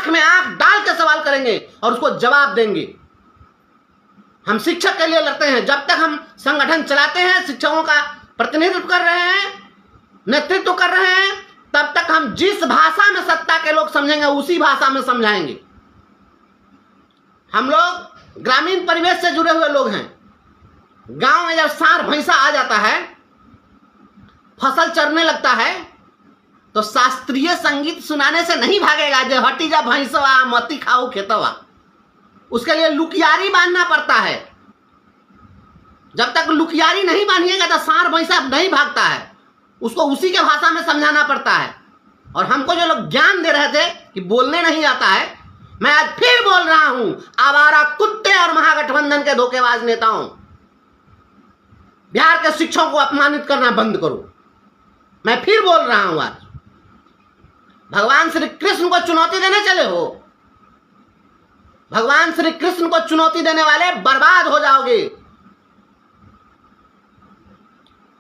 आंख में आंख डाल के सवाल करेंगे और उसको जवाब देंगे। हम शिक्षक के लिए लड़ते हैं। जब तक हम संगठन चलाते हैं, शिक्षकों का प्रतिनिधित्व कर रहे हैं, नेतृत्व कर रहे हैं, तब तक हम जिस भाषा में सत्ता के लोग समझेंगे उसी भाषा में समझाएंगे। हम लोग ग्रामीण परिवेश से जुड़े हुए लोग हैं। गांव में जब सांड भैंसा आ जाता है, फसल चरने लगता है, तो शास्त्रीय संगीत सुनाने से नहीं भागेगा। जो हटी जा भैंसवा मती खाओ खेतवा, उसके लिए लुकियारी बांधना पड़ता है। जब तक लुकियारी नहीं बांधिएगा तो सांड भैंसा नहीं भागता है, उसको उसी के भाषा में समझाना पड़ता है। और हमको जो लोग ज्ञान दे रहे थे कि बोलने नहीं आता है, मैं आज फिर बोल रहा हूं, आवारा कुत्ते और महागठबंधन के धोखेबाज नेताओं, बिहार के शिक्षकों को अपमानित करना बंद करो। मैं फिर बोल रहा हूं, आज भगवान श्री कृष्ण को चुनौती देने चले हो। भगवान श्री कृष्ण को चुनौती देने वाले बर्बाद हो जाओगे।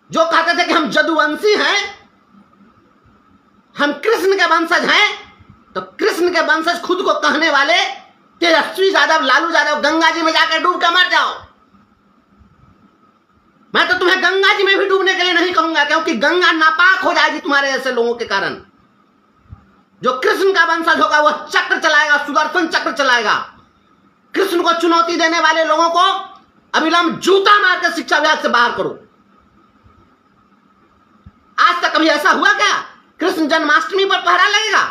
जो कहते थे कि हम जदुवंशी हैं, हम कृष्ण के वंशज हैं, तो कृष्ण के वंशज खुद को कहने वाले तेजस्वी यादव, लालू यादव, गंगा जी में जाकर डूब कर मर जाओ। मैं तो तुम्हें गंगा जी में भी डूबने के लिए नहीं कहूंगा, क्योंकि गंगा नापाक हो जाएगी तुम्हारे ऐसे लोगों के कारण। जो कृष्ण का वंशज होगा वह चक्र चलाएगा, सुदर्शन चक्र चलाएगा। कृष्ण को चुनौती देने वाले लोगों को अविलंब जूता मार कर शिक्षा विभाग से बाहर करो। आज तक कभी ऐसा हुआ क्या? कृष्ण जन्माष्टमी पर पहरा लगेगा,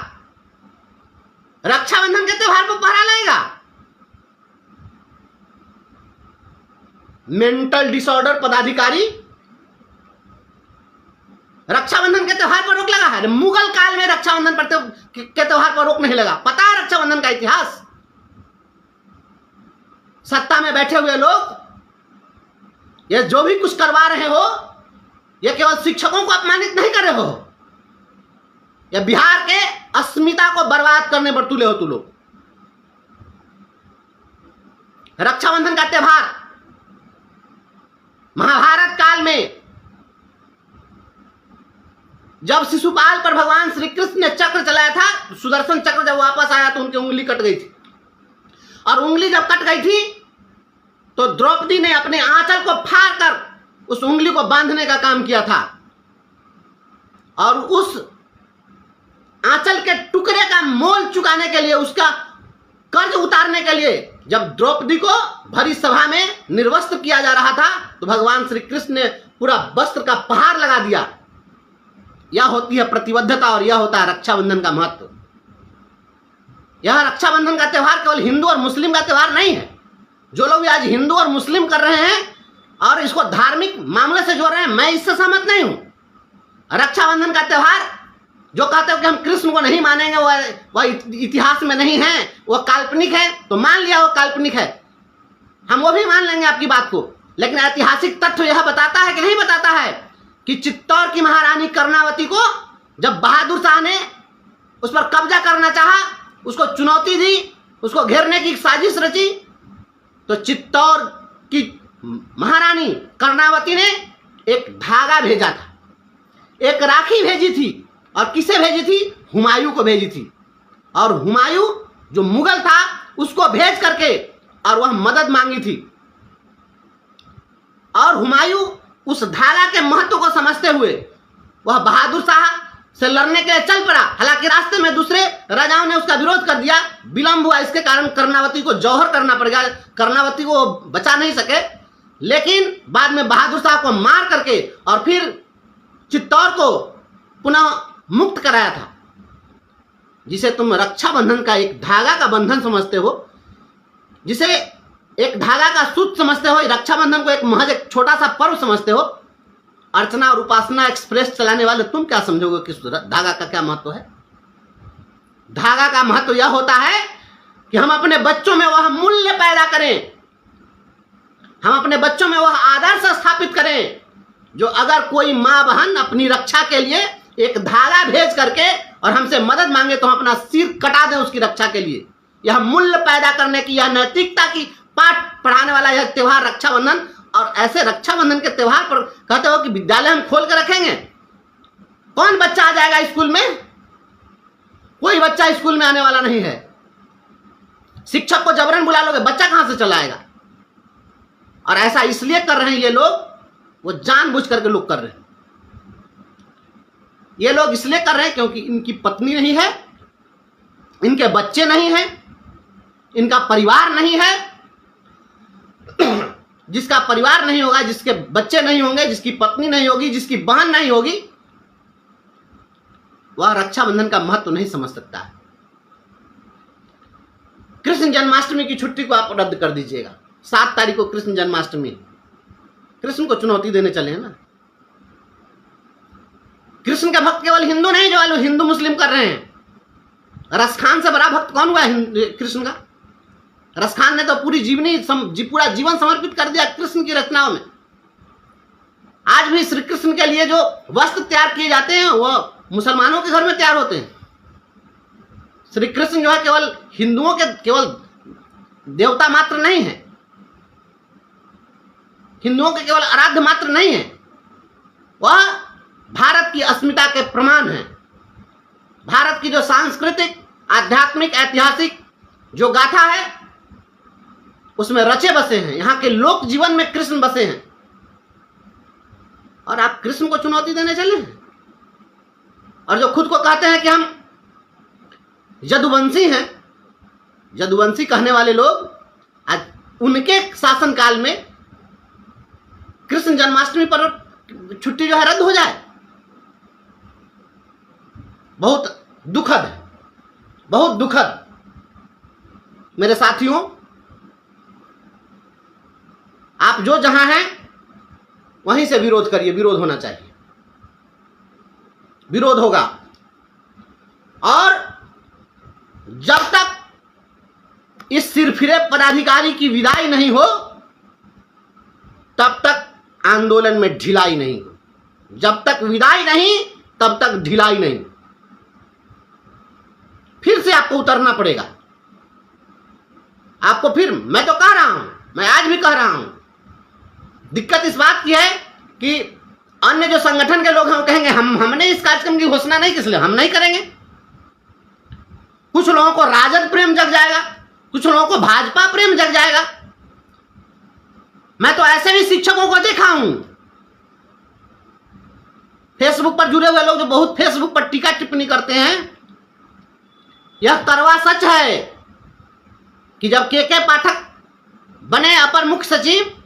रक्षाबंधन के त्योहार पर पहरा लगेगा। मेंटल डिसऑर्डर पदाधिकारी रक्षाबंधन के त्योहार पर रोक लगा है। मुगल काल में रक्षाबंधन के त्योहार पर रोक नहीं लगा। पता है रक्षाबंधन का इतिहास? सत्ता में बैठे हुए लोग ये जो भी कुछ करवा रहे हो, ये केवल शिक्षकों को अपमानित नहीं कर रहे हो, ये बिहार के अस्मिता को बर्बाद करने पर तुले हो तुम लोग। रक्षाबंधन का त्योहार महाभारत काल में जब शिशुपाल पर भगवान श्री कृष्ण ने चक्र चलाया था, सुदर्शन चक्र जब वापस आया तो उनकी उंगली कट गई थी। और उंगली जब कट गई थी तो द्रौपदी ने अपने आंचल को फाड़कर उस उंगली को बांधने का काम किया था। और उस आंचल के टुकड़े का मोल चुकाने के लिए, उसका कर्ज उतारने के लिए जब द्रौपदी को भरी सभा में निर्वस्त्र किया जा रहा था, तो भगवान श्री कृष्ण ने पूरा वस्त्र का पहाड़ लगा दिया। यह होती है प्रतिबद्धता और यह होता है रक्षाबंधन का महत्व। यह रक्षाबंधन का त्योहार केवल हिंदू और मुस्लिम का त्योहार नहीं है। जो लोग आज हिंदू और मुस्लिम कर रहे हैं और इसको धार्मिक मामले से जोड़ रहे हैं, मैं इससे सहमत नहीं हूं। रक्षाबंधन का त्योहार जो कहते हो कि हम कृष्ण को नहीं मानेंगे, वह इतिहास में नहीं है, वह काल्पनिक है, तो मान लिया वो काल्पनिक है, हम वो भी मान लेंगे आपकी बात को। लेकिन ऐतिहासिक तथ्य यह बताता है कि नहीं बताता है कि चित्तौड़ की महारानी कर्णावती को जब बहादुर शाह ने उस पर कब्जा करना चाहा, उसको चुनौती दी, उसको घेरने की साजिश रची, तो चित्तौड़ की महारानी कर्णावती ने एक धागा भेजा था, एक राखी भेजी थी। और किसे भेजी थी? हुमायूं को भेजी थी। और हुमायूं जो मुगल था उसको भेज करके और वह मदद मांगी थी। और हुमायूं उस धागा के महत्व को समझते हुए वह बहादुर शाह से लड़ने के लिए चल पड़ा। हालांकि रास्ते में दूसरे राजाओं ने उसका विरोध कर दिया, विलंब हुआ, इसके कारण कर्णावती को जौहर करना पड़ गया, कर्णावती को बचा नहीं सके। लेकिन बाद में बहादुर शाह को मार करके और फिर चित्तौड़ को पुनः मुक्त कराया था, जिसे तुम रक्षाबंधन का एक धागा का बंधन समझते हो, जिसे एक धागा का सूत्र समझते हो। रक्षाबंधन को एक महज एक छोटा सा पर्व समझते हो। अर्चना और उपासना एक्सप्रेस चलाने वाले तुम क्या समझोगे कि धागा का क्या महत्व है? धागा का महत्व यह होता है कि हम अपने बच्चों में वह मूल्य पैदा करें, हम अपने बच्चों में वह आदर्श स्थापित करें, जो अगर कोई माँ बहन अपनी रक्षा के लिए एक धागा भेज करके और हमसे मदद मांगे तो हम अपना सिर कटा दें उसकी रक्षा के लिए। यह मूल्य पैदा करने की, यह नैतिकता की पाठ पढ़ाने वाला यह त्योहार रक्षाबंधन। और ऐसे रक्षाबंधन के त्योहार पर कहते हो कि विद्यालय हम खोल कर रखेंगे, कौन बच्चा आ जाएगा स्कूल में? कोई बच्चा स्कूल में आने वाला नहीं है। शिक्षक को जबरन बुला लोगे, बच्चा कहां से चलाएगा? और ऐसा इसलिए कर रहे हैं ये लोग, वो जानबूझ करके लोग कर रहे हैं। ये लोग इसलिए कर रहे हैं क्योंकि इनकी पत्नी नहीं है, इनके बच्चे नहीं हैं, इनका परिवार नहीं है। जिसका परिवार नहीं होगा, जिसके बच्चे नहीं होंगे, जिसकी पत्नी नहीं होगी, जिसकी बहन नहीं होगी, वह रक्षाबंधन का महत्व नहीं समझ सकता है। कृष्ण जन्माष्टमी की छुट्टी को आप रद्द कर दीजिएगा। 7 तारीख को कृष्ण जन्माष्टमी, कृष्ण को चुनौती देने चले हैं ना। कृष्ण का भक्त केवल हिंदू नहीं, जो वाले हिंदू मुस्लिम कर रहे हैं। रसखान से बड़ा भक्त कौन हुआ है कृष्ण का? रसखान ने तो पूरा जीवन समर्पित कर दिया कृष्ण की रचनाओं में। आज भी श्री कृष्ण के लिए जो वस्त्र तैयार किए जाते हैं वो मुसलमानों के घर में तैयार होते हैं। श्री कृष्ण जो है केवल हिंदुओं के केवल देवता मात्र नहीं है, हिंदुओं के केवल आराध्य मात्र नहीं है, वह भारत की अस्मिता के प्रमाण है। भारत की जो सांस्कृतिक, आध्यात्मिक, ऐतिहासिक जो गाथा है उसमें रचे बसे हैं। यहां के लोक जीवन में कृष्ण बसे हैं और आप कृष्ण को चुनौती देने चले हैं। और जो खुद को कहते हैं कि हम यदुवंशी हैं, यदुवंशी कहने वाले लोग आज उनके शासनकाल में कृष्ण जन्माष्टमी पर छुट्टी जो है रद्द हो जाए, बहुत दुखद है, बहुत दुखद। मेरे साथियों, आप जो जहां हैं वहीं से विरोध करिए। विरोध होना चाहिए, विरोध होगा। और जब तक इस सिरफिरे पदाधिकारी की विदाई नहीं हो तब तक आंदोलन में ढिलाई नहीं। जब तक विदाई नहीं तब तक ढिलाई नहीं। फिर से आपको उतरना पड़ेगा। आपको फिर, मैं तो कह रहा हूं, मैं आज भी कह रहा हूं, दिक्कत इस बात की है कि अन्य जो संगठन के लोग हैं वो कहेंगे हमने इस कार्यक्रम की घोषणा नहीं, किस लिए हम नहीं करेंगे। कुछ लोगों को राजद प्रेम जग जाएगा, कुछ लोगों को भाजपा प्रेम जग जाएगा। मैं तो ऐसे भी शिक्षकों को देखा हूं, फेसबुक पर जुड़े हुए लोग जो बहुत फेसबुक पर टीका टिप्पणी करते हैं। यह करवा सच है कि जब के पाठक बने अपर मुख्य सचिव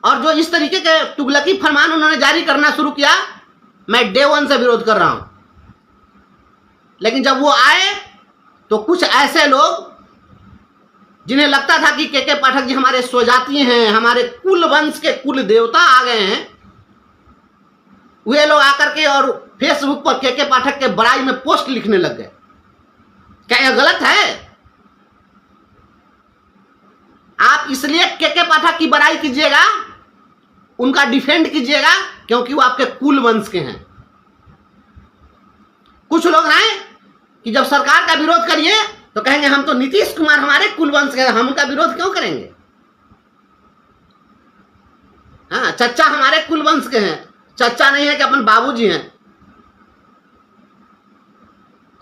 और जो इस तरीके के तुगलकी फरमान उन्होंने जारी करना शुरू किया, मैं डे 1 से विरोध कर रहा हूं। लेकिन जब वो आए तो कुछ ऐसे लोग जिन्हें लगता था कि के पाठक जी हमारे स्वजातीय हैं, हमारे कुल वंश के कुल देवता आ गए हैं, वे लोग आकर के और फेसबुक पर के पाठक के बड़ाई में पोस्ट लिखने लग गए। क्या यह गलत है? आप इसलिए के पाठक की बड़ाई कीजिएगा, उनका डिफेंड कीजिएगा क्योंकि वो आपके कुल वंश के हैं। कुछ लोग हैं कि जब सरकार का विरोध करिए तो कहेंगे हम तो नीतीश कुमार हमारे कुल वंश के हैं, हम उनका विरोध क्यों करेंगे। हाँ, चच्चा हमारे कुल वंश के हैं, चच्चा नहीं है कि अपन बाबूजी हैं।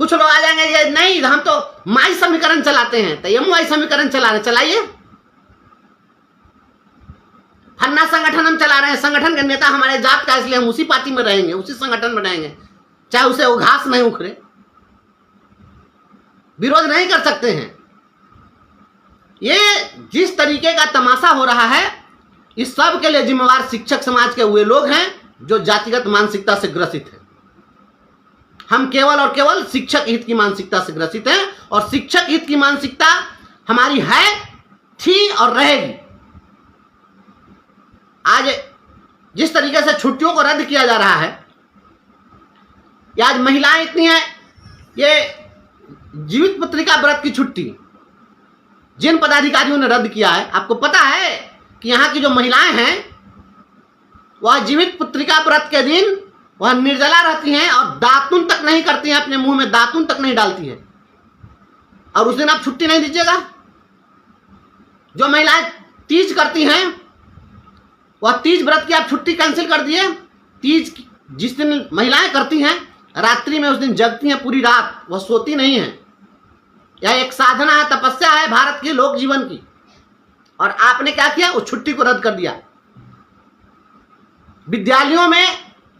कुछ लोग आ जाएंगे ये नहीं, हम तो माई समीकरण चलाते हैं, तो एम वाई समीकरण चला रहे, चलाइए। फन्ना संगठन हम चला रहे हैं, संगठन के नेता हमारे जात का, इसलिए हम उसी पार्टी में रहेंगे, उसी संगठन में रहेंगे, चाहे उसे वो घास नहीं उखड़े। विरोध नहीं कर सकते हैं। ये जिस तरीके का तमाशा हो रहा है, इस सब के लिए जिम्मेवार शिक्षक समाज के वे लोग हैं जो जातिगत मानसिकता से ग्रसित हैं। हम केवल और केवल शिक्षक हित की मानसिकता से ग्रसित हैं और शिक्षक हित की मानसिकता हमारी है, थी और रहेगी। आज जिस तरीके से छुट्टियों को रद्द किया जा रहा है, आज महिलाएं इतनी हैं, ये जीवित पत्रिका व्रत की छुट्टी जिन पदाधिकारियों ने रद्द किया है, आपको पता है कि यहाँ की जो महिलाएं हैं वह जीवित पत्रिका व्रत के दिन वह निर्जला रहती हैं और दातुन तक नहीं करती हैं, अपने मुंह में दातुन तक नहीं डालती हैं, और उस दिन आप छुट्टी नहीं दीजिएगा। जो महिलाएं तीज करती हैं वह तीज व्रत की आप छुट्टी कैंसिल कर दिए। तीज जिस दिन महिलाएं करती हैं, रात्रि में उस दिन जगती हैं पूरी रात, वह सोती नहीं है। यह एक साधना है, तपस्या है भारत की लोक जीवन की। और आपने क्या किया, उस छुट्टी को रद्द कर दिया। विद्यालयों में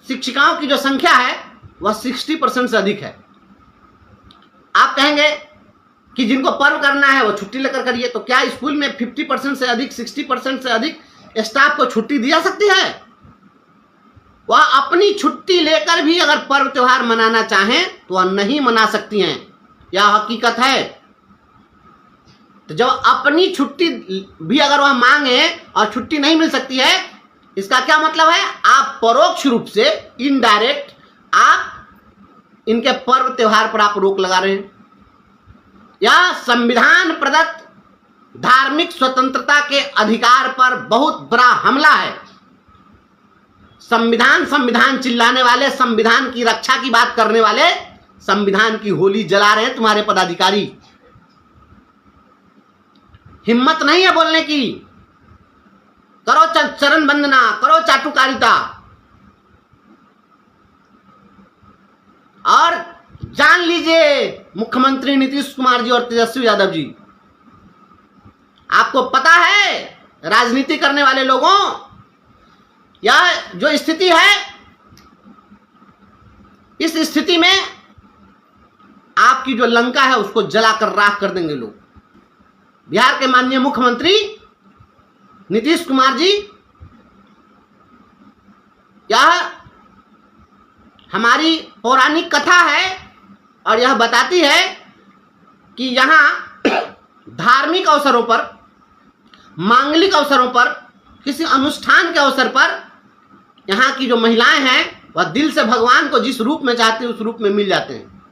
शिक्षिकाओं की जो संख्या है वह 60% से अधिक है। आप कहेंगे कि जिनको पर्व करना है वो छुट्टी लेकर करिए, तो क्या स्कूल में 50% से अधिक, 60% से अधिक स्टाफ को छुट्टी दी जा सकती है? वह अपनी छुट्टी लेकर भी अगर पर्व त्योहार मनाना चाहें तो वह नहीं मना सकती हैं, यह हकीकत है। तो जब अपनी छुट्टी भी अगर वह मांगे और छुट्टी नहीं मिल सकती है, इसका क्या मतलब है, आप परोक्ष रूप से, इनडायरेक्ट, आप इनके पर्व त्योहार पर आप रोक लगा रहे हैं। यह संविधान प्रदत्त धार्मिक स्वतंत्रता के अधिकार पर बहुत बड़ा हमला है। संविधान संविधान चिल्लाने वाले, संविधान की रक्षा की बात करने वाले, संविधान की होली जला रहे हैं तुम्हारे पदाधिकारी। हिम्मत नहीं है बोलने की। करो चरण वंदना, करो चाटुकारिता। और जान लीजिए मुख्यमंत्री नीतीश कुमार जी और तेजस्वी यादव जी, आपको पता है राजनीति करने वाले लोगों, यह जो स्थिति है, इस स्थिति में आपकी जो लंका है उसको जलाकर राख कर देंगे लोग। बिहार के माननीय मुख्यमंत्री नीतीश कुमार जी, यह हमारी पौराणिक कथा है और यह बताती है कि यहाँ धार्मिक अवसरों पर, मांगलिक अवसरों पर, किसी अनुष्ठान के अवसर पर यहाँ की जो महिलाएं हैं वह दिल से भगवान को जिस रूप में चाहती है उस रूप में मिल जाते हैं।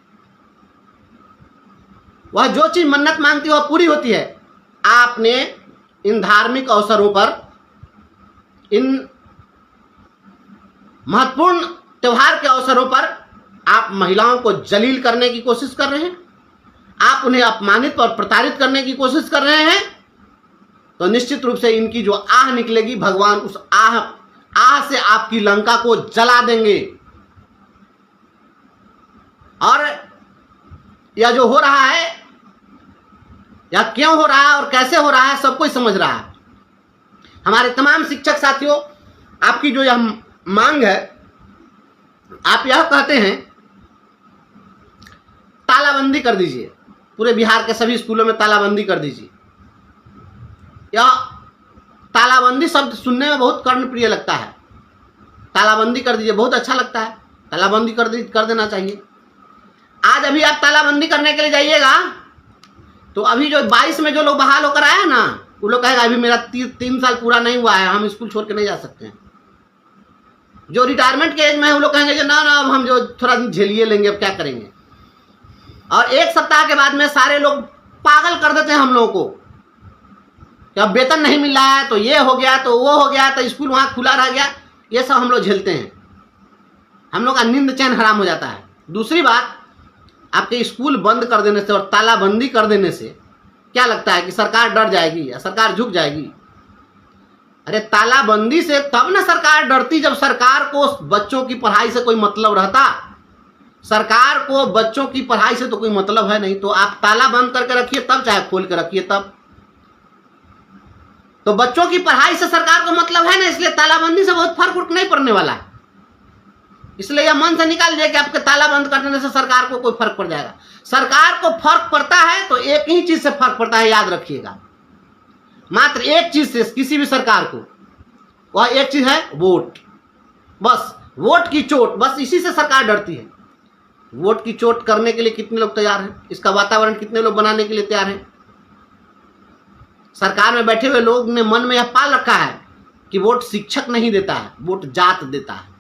वह जो चीज मन्नत मांगती है वह पूरी होती है। आपने इन धार्मिक अवसरों पर, इन महत्वपूर्ण त्योहार के अवसरों पर आप महिलाओं को जलील करने की कोशिश कर रहे हैं, आप उन्हें अपमानित और प्रताड़ित करने की कोशिश कर रहे हैं, तो निश्चित रूप से इनकी जो आह निकलेगी, भगवान उस आह से आपकी लंका को जला देंगे। और यह जो हो रहा है, यह क्यों हो रहा है और कैसे हो रहा है, सब कोई समझ रहा है। हमारे तमाम शिक्षक साथियों, आपकी जो यह मांग है, आप यह कहते हैं तालाबंदी कर दीजिए, पूरे बिहार के सभी स्कूलों में तालाबंदी कर दीजिए। यह तालाबंदी शब्द सुनने में बहुत कर्णप्रिय लगता है। तालाबंदी कर दीजिए, बहुत अच्छा लगता है, तालाबंदी कर देना चाहिए। आज अभी आप तालाबंदी करने के लिए जाइएगा तो अभी जो 22 में जो लोग बहाल होकर आए हैं ना, वो लोग कहेगा अभी मेरा 3 साल पूरा नहीं हुआ है, हम स्कूल छोड़ के नहीं जा सकते हैं। जो रिटायरमेंट के एज में है वो लोग कहेंगे कि ना अब हम जो थोड़ा दिन झेलिए लेंगे, अब क्या करेंगे। और 1 सप्ताह के बाद में सारे लोग पागल कर देते हैं हम लोगों को कि अब वेतन नहीं मिल रहा है, तो ये हो गया, तो वो हो गया, तो स्कूल वहाँ खुला रह गया। ये सब हम लोग झेलते हैं, हम लोग का नींद चैन हराम हो जाता है। दूसरी बात, आपके स्कूल बंद कर देने से और तालाबंदी कर देने से क्या लगता है कि सरकार डर जाएगी या सरकार झुक जाएगी? अरे तालाबंदी से तब ना सरकार डरती जब सरकार को बच्चों की पढ़ाई से कोई मतलब रहता। सरकार को बच्चों की पढ़ाई से तो कोई मतलब है नहीं, तो आप ताला बंद करके रखिए तब, चाहे खोल के रखिए तब। तो बच्चों की पढ़ाई से सरकार को मतलब है ना, इसलिए तालाबंदी से बहुत फर्क नहीं पड़ने वाला है। इसलिए यह मन से निकाल दिया कि आपके ताला बंद कर देने से सरकार को कोई फर्क पड़ जाएगा। सरकार को फर्क पड़ता है तो एक ही चीज से फर्क पड़ता है, याद रखिएगा, मात्र एक चीज से किसी भी सरकार को, वह एक चीज है वोट। बस वोट की चोट, बस इसी से सरकार डरती है। वोट की चोट करने के लिए कितने लोग तैयार हैं, इसका वातावरण कितने लोग बनाने के लिए तैयार हैं। सरकार में बैठे हुए लोग ने मन में यह पाल रखा है कि वोट शिक्षक नहीं देता है, वोट जात देता है।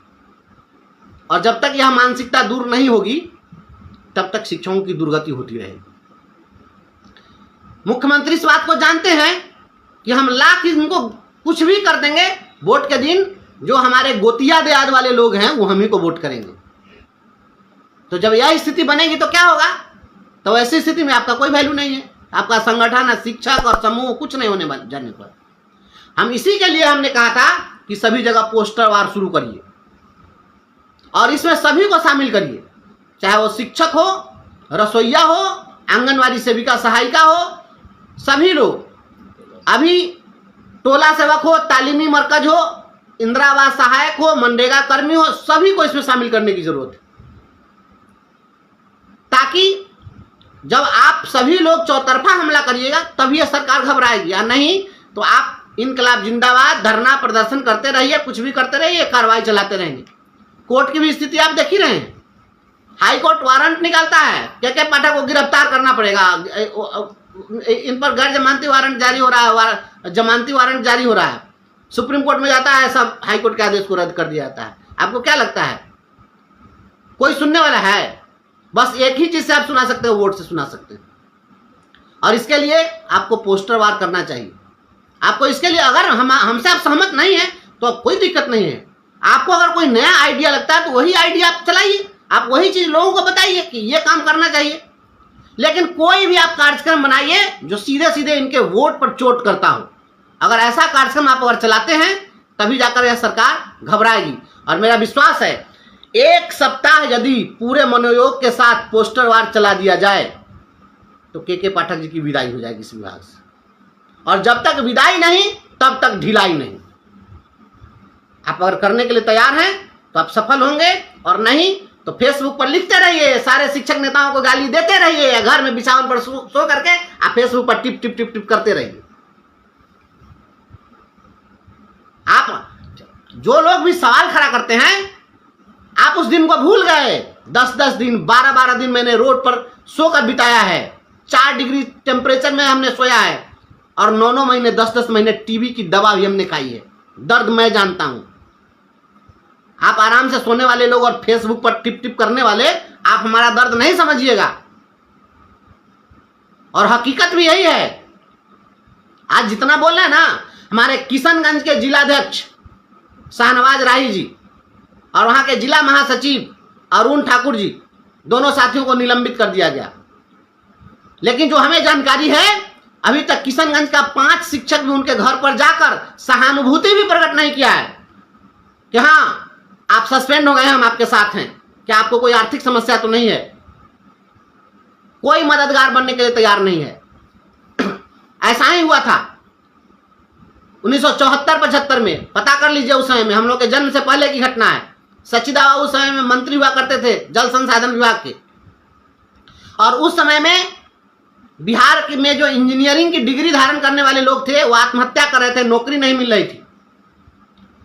और जब तक यह मानसिकता दूर नहीं होगी तब तक शिक्षकों की दुर्गति होती रहेगी। मुख्यमंत्री इस बात को जानते हैं कि हम लाख इनको कुछ भी कर देंगे, वोट के दिन जो हमारे गोतिया देहात वाले लोग हैं वो हम ही को वोट करेंगे। तो जब यह स्थिति बनेगी तो क्या होगा? तो ऐसी स्थिति में आपका कोई वैल्यू नहीं है, आपका संगठन, शिक्षक और समूह कुछ नहीं होने जाने पर। हम इसी के लिए हमने कहा था कि सभी जगह पोस्टर वार शुरू करिए और इसमें सभी को शामिल करिए, चाहे वो शिक्षक हो, रसोईया हो, आंगनवाड़ी सेविका सहायिका हो, सभी लोग, अभी टोला सेवक हो, तालीमी मरकज हो, इंदिरा आवास सहायक हो, मनरेगा कर्मी हो, सभी को इसमें शामिल करने की जरूरत है, ताकि जब आप सभी लोग चौतरफा हमला करिएगा तभी यह सरकार घबराएगी, या नहीं तो आप इनकलाब जिंदाबाद धरना प्रदर्शन करते रहिए, कुछ भी करते रहिए, कार्रवाई चलाते रहेंगे। कोर्ट की भी स्थिति आप देख ही रहे हैं, हाई कोर्ट वारंट निकालता है, के पाठक को गिरफ्तार करना पड़ेगा, इन पर गैर जमानती वारंट जारी हो रहा है, जमानती वारंट जारी हो रहा है, सुप्रीम कोर्ट में जाता है, सब हाई कोर्ट के आदेश को रद्द कर दिया जाता है। आपको क्या लगता है कोई सुनने वाला है? बस एक ही चीज से आप सुना सकते हो, वोट से सुना सकते हैं। और इसके लिए आपको पोस्टर वार करना चाहिए। आपको इसके लिए अगर हमसे आप सहमत नहीं है तो कोई दिक्कत नहीं है, आपको अगर कोई नया आइडिया लगता है तो वही आइडिया आप चलाइए, आप वही चीज लोगों को बताइए कि ये काम करना चाहिए। लेकिन कोई भी आप कार्यक्रम बनाइए जो सीधे सीधे इनके वोट पर चोट करता हो। अगर ऐसा कार्यक्रम आप अगर चलाते हैं तभी जाकर यह सरकार घबराएगी। और मेरा विश्वास है एक सप्ताह यदि पूरे मनोयोग के साथ पोस्टर वार चला दिया जाए तो के पाठक जी की विदाई हो जाएगी इस विभाग से। और जब तक विदाई नहीं तब तक ढिलाई नहीं। आप अगर करने के लिए तैयार हैं तो आप सफल होंगे, और नहीं तो फेसबुक पर लिखते रहिए, सारे शिक्षक नेताओं को गाली देते रहिए, या घर में बिछावन पर सो करके आप फेसबुक पर टिप टिप टिप टिप करते रहिए। आप जो लोग भी सवाल खड़ा करते हैं, आप उस दिन को भूल गए। 10-10 दिन 12-12 दिन मैंने रोड पर सोकर बिताया है, 4 डिग्री टेम्परेचर में हमने सोया है, और 9-9 महीने 10-10 महीने टीबी की दवा भी हमने खाई है। दर्द मैं जानता हूं। आप आराम से सोने वाले लोग और फेसबुक पर टिप टिप करने वाले, आप हमारा दर्द नहीं समझिएगा। और हकीकत भी यही है। आज जितना बोल रहे हैं ना, हमारे किशनगंज के जिलाध्यक्ष शाहनवाज राही जी और वहां के जिला महासचिव अरुण ठाकुर जी, दोनों साथियों को निलंबित कर दिया गया। लेकिन जो हमें जानकारी है, अभी तक किशनगंज का 5 शिक्षक भी उनके घर पर जाकर सहानुभूति भी प्रकट नहीं किया है कि हाँ आप सस्पेंड हो गए हैं, हम आपके साथ हैं, क्या आपको कोई आर्थिक समस्या तो नहीं है। कोई मददगार बनने के लिए तैयार नहीं है। ऐसा ही हुआ था 1974-75 में, पता कर लीजिए, उस समय में, हम लोग के जन्म से पहले की घटना है। सचिदा बाबू उस समय में मंत्री हुआ करते थे जल संसाधन विभाग के, और उस समय में बिहार में जो इंजीनियरिंग की डिग्री धारण करने वाले लोग थे वो आत्महत्या कर रहे थे, नौकरी नहीं मिल रही थी।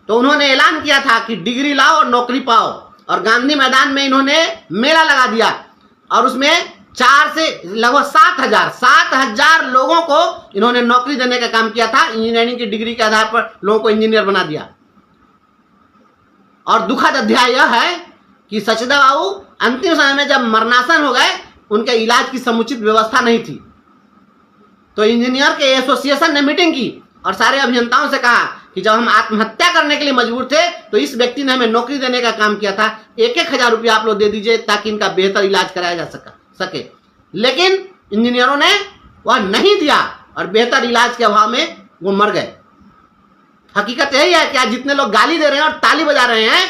तो उन्होंने ऐलान किया था कि डिग्री लाओ और नौकरी पाओ, और गांधी मैदान में इन्होंने मेला लगा दिया, और उसमें 4 से लगभग 7,000 लोगों को इन्होंने नौकरी देने का काम किया था। इंजीनियरिंग की डिग्री के आधार पर लोगों को इंजीनियर बना दिया। और दुखद अध्याय यह है कि सचिदा बाबू अंतिम समय में जब मरणासन हो गए, उनके इलाज की समुचित व्यवस्था नहीं थी। तो इंजीनियर के एसोसिएशन ने मीटिंग की और सारे अभियंताओं से कहा कि जब हम आत्महत्या करने के लिए मजबूर थे तो इस व्यक्ति ने हमें नौकरी देने का काम किया था, 1-1 हजार रुपया आप लोग दे दीजिए ताकि इनका बेहतर इलाज कराया जा सके। लेकिन इंजीनियरों ने वह नहीं दिया और बेहतर इलाज के अभाव में वो मर गए। हकीकत यही है कि आज जितने लोग गाली दे रहे हैं और ताली बजा रहे हैं,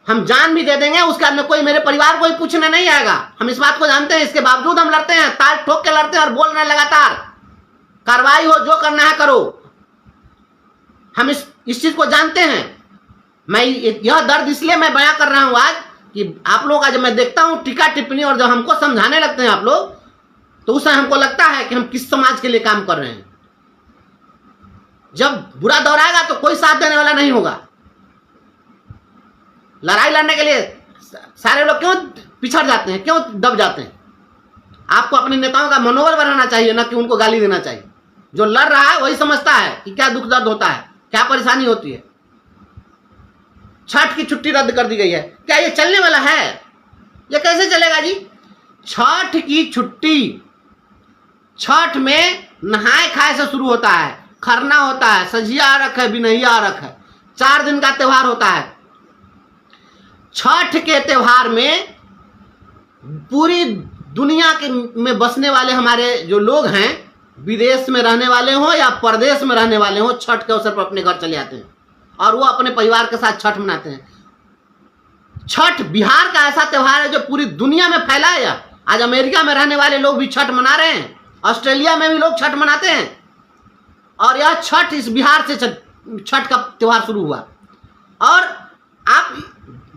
हम जान भी दे देंगे, उसके बाद में कोई मेरे परिवार को ही पूछने नहीं आएगा। हम इस बात को जानते हैं, इसके बावजूद हम लड़ते हैं, ताल ठोक के लड़ते हैं और बोल रहे हैं लगातार, कार्रवाई हो, जो करना है करो। हम इस चीज को जानते हैं। मैं यह दर्द इसलिए मैं बयां कर रहा हूं आज कि आप लोग आज मैं देखता हूं टीका टिप्पणी, और जब हमको समझाने लगते हैं आप लोग, तो उस समय हमको लगता है कि हम किस समाज के लिए काम कर रहे हैं। जब बुरा दौर आएगा तो कोई साथ देने वाला नहीं होगा। लड़ाई लड़ने के लिए सारे लोग क्यों पिछड़ जाते हैं, क्यों दब जाते हैं? आपको अपने नेताओं का मनोबल बढ़ाना चाहिए, ना कि उनको गाली देना चाहिए। जो लड़ रहा है वही समझता है कि क्या दुख दर्द होता है, क्या परेशानी होती है। छठ की छुट्टी रद्द कर दी गई है, क्या ये चलने वाला है? ये कैसे चलेगा जी? छठ की छुट्टी, छठ में नहाए खाए से शुरू होता है, खरना होता है, सजिया आरख है, बिनहिया आरख है, 4 दिन का त्योहार होता है। छठ के त्योहार में पूरी दुनिया के में बसने वाले हमारे जो लोग हैं, विदेश में रहने वाले हो या परदेश में रहने वाले हो, छठ के अवसर पर अपने घर चले आते हैं और वो अपने परिवार के साथ छठ मनाते हैं। छठ बिहार का ऐसा त्योहार है जो पूरी दुनिया में फैला है। आज अमेरिका में रहने वाले लोग भी छठ मना रहे हैं, ऑस्ट्रेलिया में भी लोग छठ मनाते हैं। और यह छठ इस बिहार से छठ का त्यौहार शुरू हुआ। और आप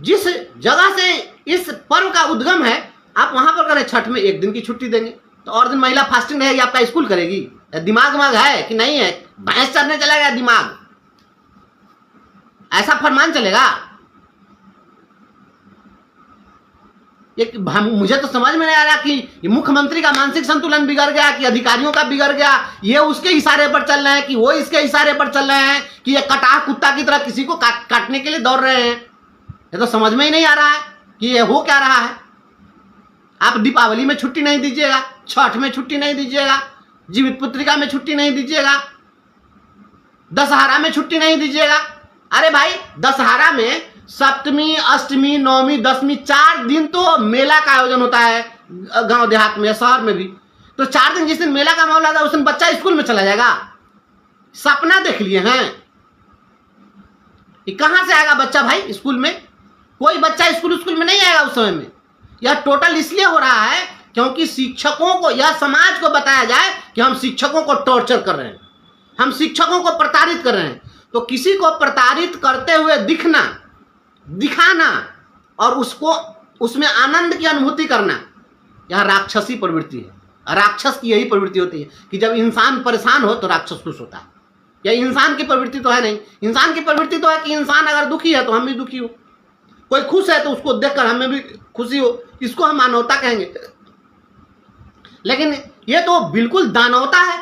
जिस जगह से इस पर्व का उद्गम है, आप वहां पर करें, छठ में एक दिन की छुट्टी देंगे तो और दिन महिला फास्टिंग रहेगी, आपका स्कूल करेगी? दिमाग है कि नहीं है? भैंस चरने चला गया दिमाग, ऐसा फरमान चलेगा? मुझे तो समझ में नहीं आ रहा कि मुख्यमंत्री का मानसिक संतुलन बिगड़ गया कि अधिकारियों का बिगड़ गया, ये उसके इशारे पर चल रहे हैं कि वो इसके इशारे पर चल रहे हैं कि ये कटाह कुत्ता की तरह किसी को काटने के लिए दौड़ रहे हैं। ये तो समझ में ही नहीं आ रहा है कि ये हो क्या रहा है। आप दीपावली में छुट्टी नहीं दीजिएगा, छठ में छुट्टी नहीं दीजिएगा, जीवित पुत्रिका में छुट्टी नहीं दीजिएगा, दशहरा में छुट्टी नहीं दीजिएगा। अरे भाई, दशहरा में सप्तमी, अष्टमी, नवमी, दशमी 4 दिन तो मेला का आयोजन होता है गांव देहात में, शहर में भी। तो 4 दिन जिस दिन मेला का माहौल आता है उस दिन बच्चा स्कूल में चला जाएगा? सपना देख लिए हैं? ये कहां से आएगा बच्चा भाई स्कूल में? कोई बच्चा स्कूल में नहीं आएगा उस समय में। यह टोटल इसलिए हो रहा है क्योंकि शिक्षकों को, यह समाज को बताया जाए कि हम शिक्षकों को टॉर्चर कर रहे हैं, हम शिक्षकों को प्रताड़ित कर रहे हैं। तो किसी को प्रताड़ित करते हुए दिखाना और उसको उसमें आनंद की अनुभूति करना, यह राक्षसी प्रवृत्ति है। राक्षस की यही प्रवृत्ति होती है कि जब इंसान परेशान हो तो राक्षस खुश होता है। यह इंसान की प्रवृत्ति तो है नहीं। इंसान की प्रवृत्ति तो है कि इंसान अगर दुखी है तो हम भी दुखी हो, कोई खुश है तो उसको देखकर हमें भी खुशी हो, इसको हम मानवता कहेंगे। लेकिन यह तो बिल्कुल दानवता है,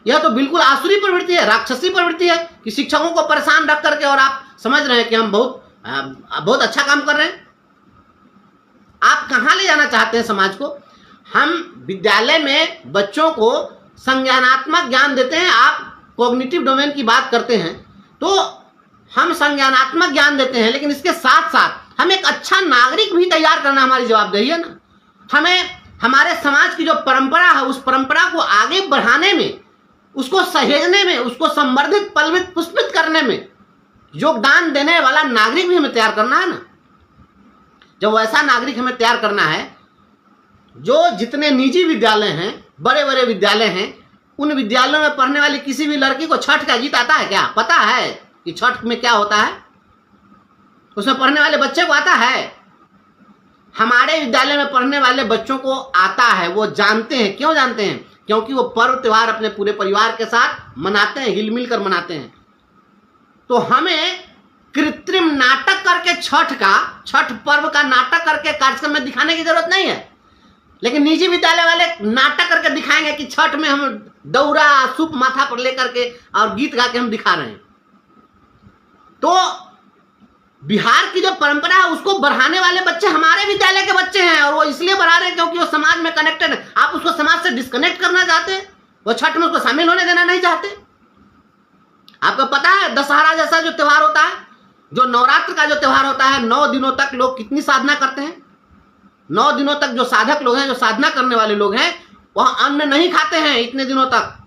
यह तो बिल्कुल आसुरी प्रवृत्ति है, राक्षसी प्रवृत्ति है कि शिक्षकों को परेशान रख करके और आप समझ रहे हैं कि हम बहुत अच्छा काम कर रहे हैं। आप कहां ले जाना चाहते हैं समाज को? हम विद्यालय में बच्चों को संज्ञानात्मक ज्ञान देते हैं। आप कॉग्निटिव डोमेन की बात करते हैं तो हम संज्ञानात्मक ज्ञान देते हैं, लेकिन इसके साथ साथ हमें एक अच्छा नागरिक भी तैयार करना हमारी जवाबदेही है ना। हमें हमारे समाज की जो परंपरा है उस परंपरा को आगे बढ़ाने में, उसको सहेजने में, उसको संवर्धित, पल्वित, पुष्पित करने में योगदान देने वाला नागरिक भी हमें तैयार करना है ना। जब वैसा नागरिक हमें तैयार करना है, जो जितने निजी विद्यालय हैं, बड़े बड़े विद्यालय हैं, उन विद्यालयों में पढ़ने वाली किसी भी लड़की को छठ का गीत आता है क्या? पता है कि छठ में क्या होता है? उसमें पढ़ने वाले बच्चे को आता है? हमारे विद्यालय में पढ़ने वाले बच्चों को आता है, वो जानते हैं। क्यों जानते हैं? क्योंकि वो पर्व त्योहार अपने पूरे परिवार के साथ मनाते हैं, हिल मिल कर मनाते हैं। तो हमें कृत्रिम नाटक करके छठ पर्व का नाटक करके कार्यक्रम में दिखाने की जरूरत नहीं है। लेकिन निजी विद्यालय वाले नाटक करके दिखाएंगे कि छठ में हम दौरा सूप माथा पर लेकर के और गीत गा के हम दिखा रहे हैं। तो बिहार की जो परंपरा है उसको बढ़ाने वाले बच्चे हमारे विद्यालय के बच्चे हैं, और वो इसलिए बढ़ा रहे हैं क्योंकि वो समाज में कनेक्टेड है। आप उसको समाज से डिस्कनेक्ट करना चाहते हैं, वो छठ में उसको शामिल होने देना नहीं चाहते। आपको पता है दशहरा जैसा जो त्योहार होता है, जो नवरात्र का जो त्योहार होता है, 9 दिनों तक लोग कितनी साधना करते हैं। 9 दिनों तक जो साधक लोग हैं, जो साधना करने वाले लोग हैं, वह अन्न नहीं खाते हैं इतने दिनों तक।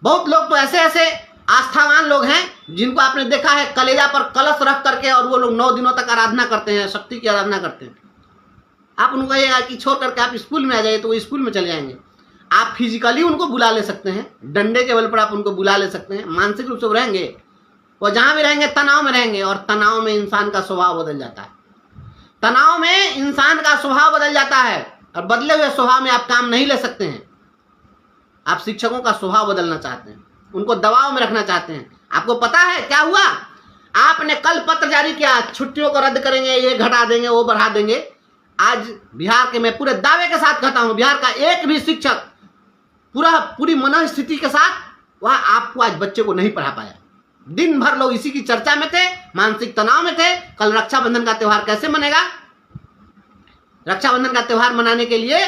बहुत लोग तो ऐसे ऐसे आस्थावान लोग हैं जिनको आपने देखा है कलेजा पर कलश रख करके और वो लोग 9 दिनों तक आराधना करते हैं, शक्ति की आराधना करते हैं। आप उनको कहिएगा कि छोड़ करके आप स्कूल में आ जाइए तो वो स्कूल में चले जाएंगे। आप फिजिकली उनको बुला ले सकते हैं, डंडे के बल पर आप उनको बुला ले सकते हैं, मानसिक रूप से वो रहेंगे, वो जहां भी रहेंगे तनाव में रहेंगे, और तनाव में इंसान का स्वभाव बदल जाता है। तनाव में इंसान का स्वभाव बदल जाता है, और बदले हुए स्वभाव में आप काम नहीं ले सकते हैं। आप शिक्षकों का स्वभाव बदलना चाहते हैं, उनको दबाव में रखना चाहते हैं। आपको पता है क्या हुआ? आपने कल पत्र जारी किया, छुट्टियों को रद्द करेंगे, ये घटा देंगे, वो बढ़ा देंगे। आज बिहार के, मैं पूरे दावे के साथ कहता हूं, बिहार का एक भी शिक्षक पूरी मनोस्थिति के साथ वह आपको आज बच्चे को नहीं पढ़ा पाया। दिन भर लोग इसी की चर्चा में थे, मानसिक तनाव में थे। कल रक्षाबंधन का त्योहार कैसे मनेगा? रक्षाबंधन का त्योहार मनाने के लिए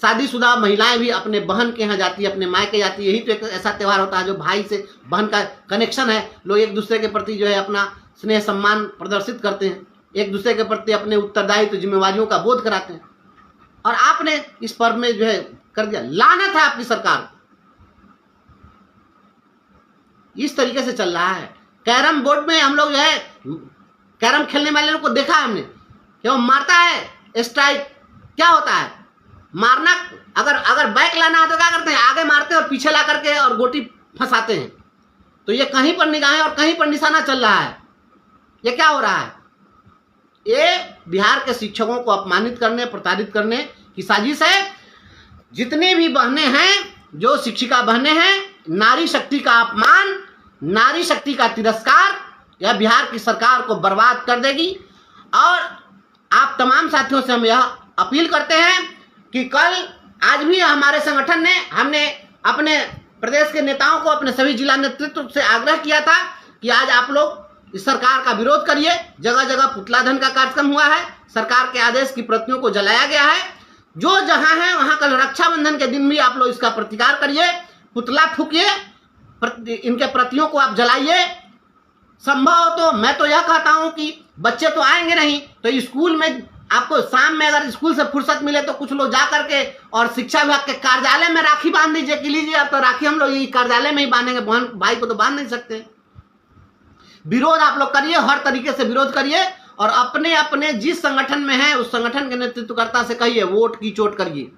शादीशुदा महिलाएं भी अपने बहन के यहाँ जाती है, अपने मायके जाती है। यही तो एक ऐसा त्योहार होता है जो भाई से बहन का कनेक्शन है। लोग एक दूसरे के प्रति जो है अपना स्नेह सम्मान प्रदर्शित करते हैं, एक दूसरे के प्रति अपने उत्तरदायित्व जिम्मेवारियों का बोध कराते हैं। और आपने इस पर्व में जो है कर दिया। लानत है आपकी सरकार, इस तरीके से चल रहा है। कैरम बोर्ड में हम लोग जो है कैरम खेलने वाले लोग को देखा है हमने कि वो मारता है स्ट्राइक, क्या होता है? मारना, अगर बैक लाना है तो क्या करते हैं? आगे मारते हैं और पीछे ला करके और गोटी फंसाते हैं। तो ये कहीं पर निगाहें और कहीं पर निशाना चल रहा है। ये क्या हो रहा है? ये बिहार के शिक्षकों को अपमानित करने, प्रताड़ित करने की साजिश है। जितनी भी बहनें हैं, जो शिक्षिका बहनें हैं, नारी शक्ति का अपमान, नारी शक्ति का तिरस्कार यह बिहार की सरकार को बर्बाद कर देगी। और आप तमाम साथियों से हम यह अपील करते हैं कि कल आज भी हमारे संगठन ने, हमने अपने प्रदेश के नेताओं को, अपने सभी जिला नेतृत्व से आग्रह किया था कि आज आप लोग इस सरकार का विरोध करिए। जगह जगह पुतला दहन का कार्यक्रम हुआ है, सरकार के आदेश की प्रतियों को जलाया गया है। जो जहां है वहां कल रक्षाबंधन के दिन भी आप लोग इसका प्रतिकार करिए, पुतला फूकिए, इनके प्रतियों को आप जलाइए। संभव हो तो मैं तो यह कहता हूं कि बच्चे तो आएंगे नहीं, तो स्कूल में आपको शाम में अगर स्कूल से फुर्सत मिले तो कुछ लोग जा करके और शिक्षा विभाग के कार्यालय में राखी बांध दीजिए कि लीजिए। अब तो राखी हम लोग ये कार्यालय में ही बांधेंगे, बहन भाई को तो बांध नहीं सकते। विरोध आप लोग करिए, हर तरीके से विरोध करिए और अपने अपने जिस संगठन में है उस संगठन के नेतृत्वकर्ता से कहिए वोट की चोट करिए।